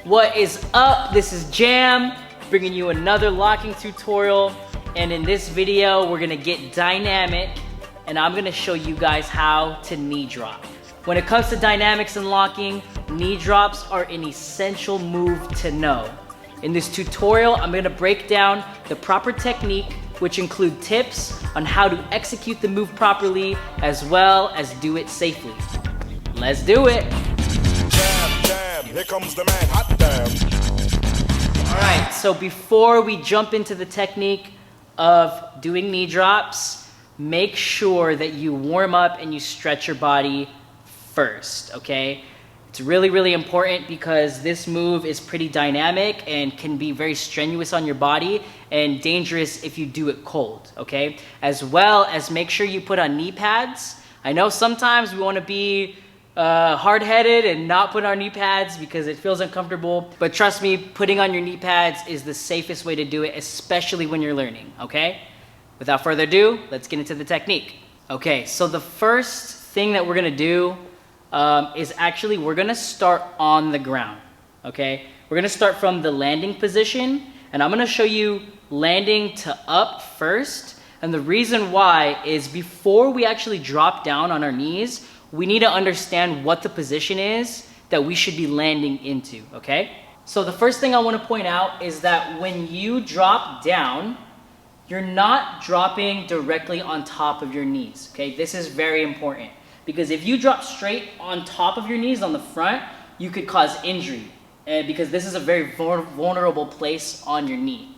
What is up? This is Jam, bringing you another locking tutorial. And in this video, we're gonna get dynamic and I'm gonna show you guys how to knee drop. When it comes to dynamics and locking, knee drops are an essential move to know. In this tutorial, I'm gonna break down the proper technique, which include tips on how to execute the move properly, as well as do it safely. Let's do it. Jam, here comes the man, hot damn. All right, so before we jump into the technique of doing knee drops, make sure that you warm up and you stretch your body first, okay? It's really, really important because this move is pretty dynamic and can be very strenuous on your body and dangerous if you do it cold, okay? As well as make sure you put on knee pads. I know sometimes we want to be hard-headed and not put on knee pads because it feels uncomfortable, but trust me, putting on your knee pads is the safest way to do it, especially when you're learning, okay? Without further ado, let's get into the technique. Okay, so the first thing that we're gonna do is actually we're gonna start on the ground, okay? We're gonna start from the landing position, and I'm gonna show you landing to up first. And the reason why is before we actually drop down on our knees, we need to understand what the position is that we should be landing into, okay? So the first thing I wanna point out is that when you drop down, you're not dropping directly on top of your knees, okay? This is very important. Because if you drop straight on top of your knees on the front, you could cause injury because this is a very vulnerable place on your knee.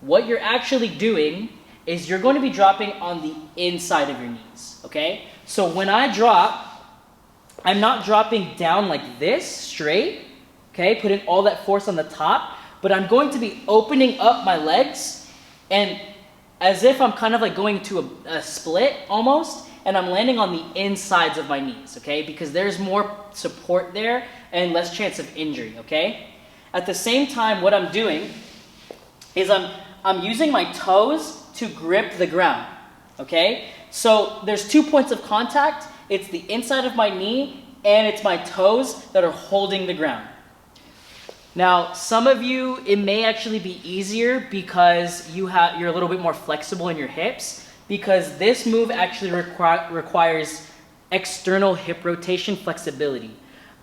What you're actually doing is you're going to be dropping on the inside of your knees, okay? So when I drop, I'm not dropping down like this, straight, okay? Putting all that force on the top, but I'm going to be opening up my legs and as if I'm kind of like going to a split almost, and I'm landing on the insides of my knees, okay? Because there's more support there and less chance of injury, okay? At the same time, what I'm doing is I'm using my toes to grip the ground, okay? So there's 2 points of contact. It's the inside of my knee and it's my toes that are holding the ground. Now, some of you, it may actually be easier because you're a little bit more flexible in your hips, because this move actually requires external hip rotation flexibility.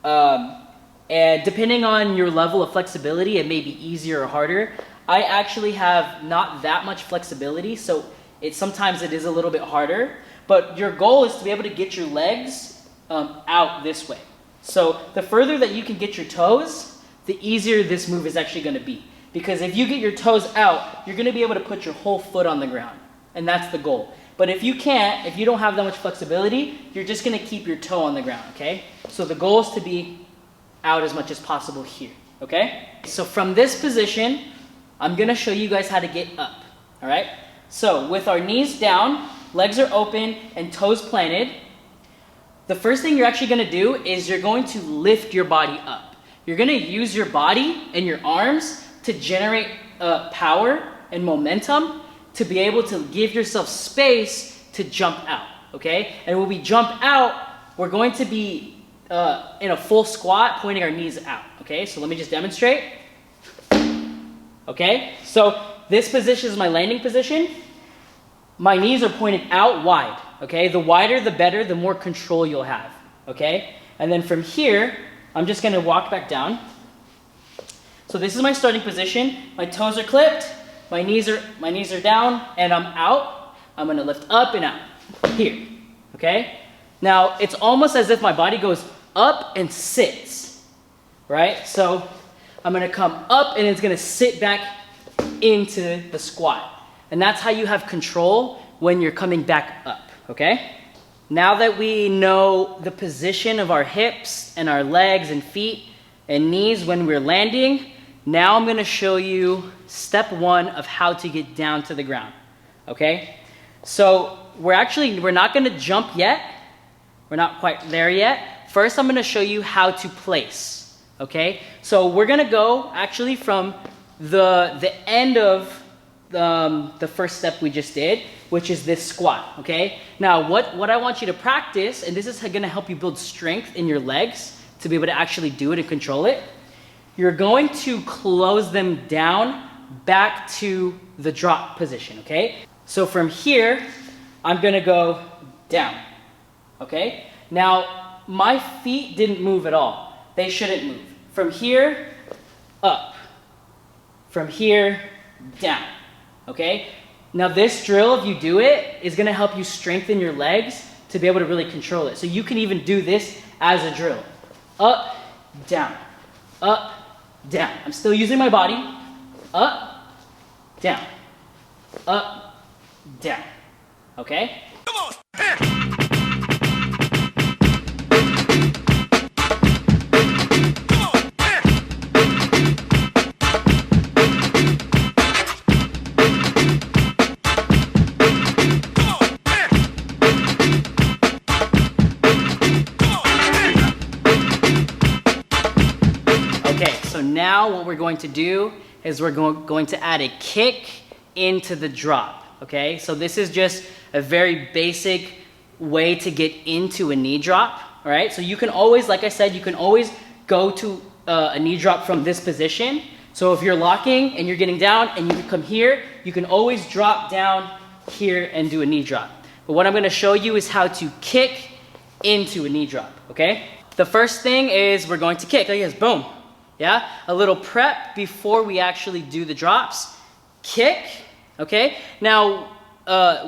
And depending on your level of flexibility, it may be easier or harder. I actually have not that much flexibility, so sometimes it is a little bit harder, but your goal is to be able to get your legs out this way. So the further that you can get your toes, the easier this move is actually gonna be. Because if you get your toes out, you're gonna be able to put your whole foot on the ground. And that's the goal. But if you can't, if you don't have that much flexibility, you're just gonna keep your toe on the ground, okay? So the goal is to be out as much as possible here, okay? So from this position, I'm gonna show you guys how to get up, all right? So with our knees down, legs are open, and toes planted, the first thing you're actually gonna do is you're going to lift your body up. You're gonna use your body and your arms to generate power and momentum to be able to give yourself space to jump out, okay? And when we jump out, we're going to be in a full squat, pointing our knees out, okay? So let me just demonstrate. Okay, so this position is my landing position. My knees are pointed out wide, okay? The wider, the better, the more control you'll have, okay? And then from here, I'm just gonna walk back down. So this is my starting position. My toes are clipped. My knees are down and I'm out. I'm gonna lift up and out, here, okay? Now, it's almost as if my body goes up and sits, right? So I'm gonna come up and it's gonna sit back into the squat. And that's how you have control when you're coming back up, okay? Now that we know the position of our hips and our legs and feet and knees when we're landing, now I'm gonna show you step one of how to get down to the ground, okay? So we're not gonna jump yet. We're not quite there yet. First, I'm gonna show you how to place, okay? So we're gonna go actually from the end of the first step we just did, which is this squat, okay? Now, what I want you to practice, and this is gonna help you build strength in your legs to be able to actually do it and control it, you're going to close them down back to the drop position, okay? So from here, I'm gonna go down, okay? Now, my feet didn't move at all. They shouldn't move. From here, up. From here, down, okay? Now this drill, if you do it, is gonna help you strengthen your legs to be able to really control it. So you can even do this as a drill. Up, down, up, down. I'm still using my body. Up, down, up, down, okay? Come on. Okay, so now what we're going to do is we're going to add a kick into the drop, okay? So this is just a very basic way to get into a knee drop, all right? So you can always, like I said, you can always go to a knee drop from this position. So if you're locking and you're getting down and you come here, you can always drop down here and do a knee drop. But what I'm gonna show you is how to kick into a knee drop, okay? The first thing is we're going to kick, like this, boom. Yeah, a little prep before we actually do the drops. Kick, okay? Now,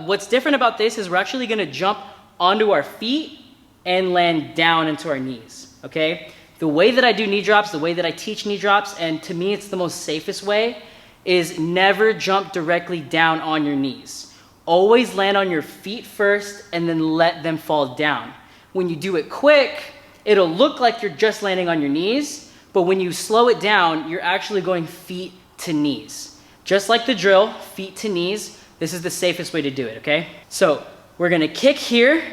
what's different about this is we're actually gonna jump onto our feet and land down into our knees, okay? The way that I do knee drops, the way that I teach knee drops, and to me it's the most safest way, is never jump directly down on your knees. Always land on your feet first and then let them fall down. When you do it quick, it'll look like you're just landing on your knees, but when you slow it down, you're actually going feet to knees. Just like the drill, feet to knees, this is the safest way to do it, okay? So we're gonna kick here,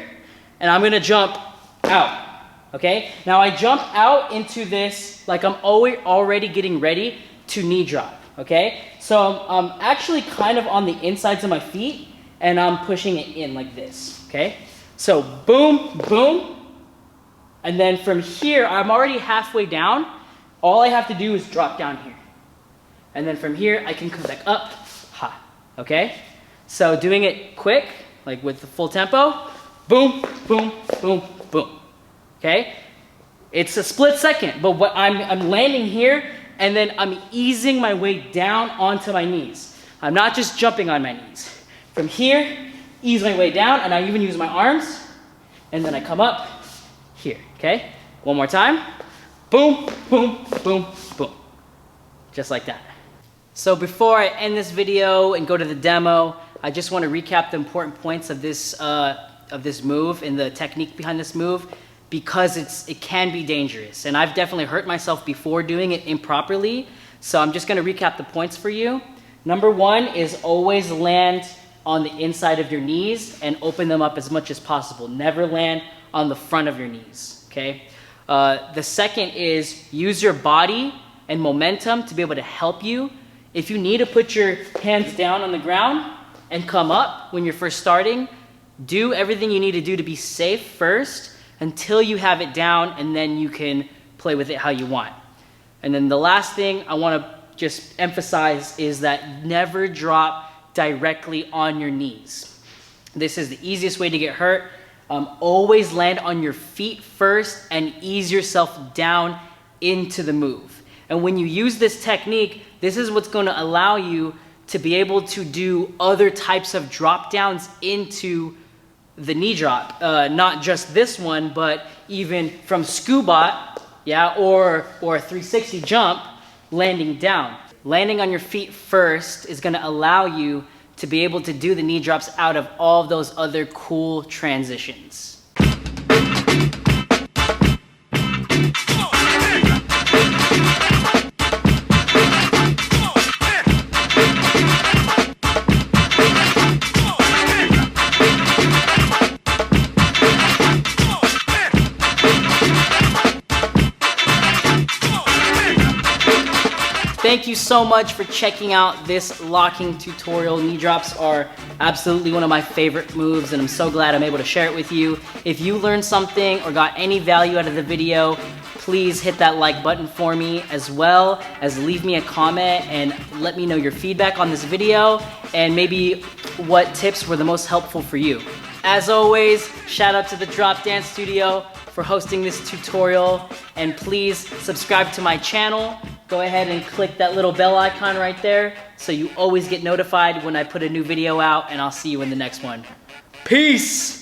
and I'm gonna jump out, okay? Now I jump out into this like I'm already getting ready to knee drop, okay? So I'm actually kind of on the insides of my feet, and I'm pushing it in like this, okay? So boom, boom, and then from here, I'm already halfway down. All I have to do is drop down here. And then from here, I can come back up, ha, okay? So doing it quick, like with the full tempo, boom, boom, boom, boom, okay? It's a split second, but what I'm landing here, and then I'm easing my way down onto my knees. I'm not just jumping on my knees. From here, ease my way down, and I even use my arms, and then I come up here, okay? One more time. Boom, boom, boom, boom. Just like that. So before I end this video and go to the demo, I just want to recap the important points of this move and the technique behind this move, because it can be dangerous. And I've definitely hurt myself before doing it improperly. So I'm just going to recap the points for you. Number one is always land on the inside of your knees and open them up as much as possible. Never land on the front of your knees, okay? The second is use your body and momentum to be able to help you. If you need to put your hands down on the ground and come up when you're first starting, do everything you need to do to be safe first until you have it down, and then you can play with it how you want. And then the last thing I want to just emphasize is that never drop directly on your knees. This is the easiest way to get hurt. Always land on your feet first and ease yourself down into the move. And when you use this technique, this is what's going to allow you to be able to do other types of drop downs into the knee drop. Not just this one, but even from scuba, yeah, or a 360 jump, landing down. Landing on your feet first is going to allow you to be able to do the knee drops out of all of those other cool transitions. Thank you so much for checking out this locking tutorial. Knee drops are absolutely one of my favorite moves, and I'm so glad I'm able to share it with you. If you learned something or got any value out of the video, please hit that like button for me, as well as leave me a comment and let me know your feedback on this video and maybe what tips were the most helpful for you. As always, shout out to the Drop Dance Studio for hosting this tutorial, and please subscribe to my channel. Go ahead and click that little bell icon right there so you always get notified when I put a new video out, and I'll see you in the next one. Peace!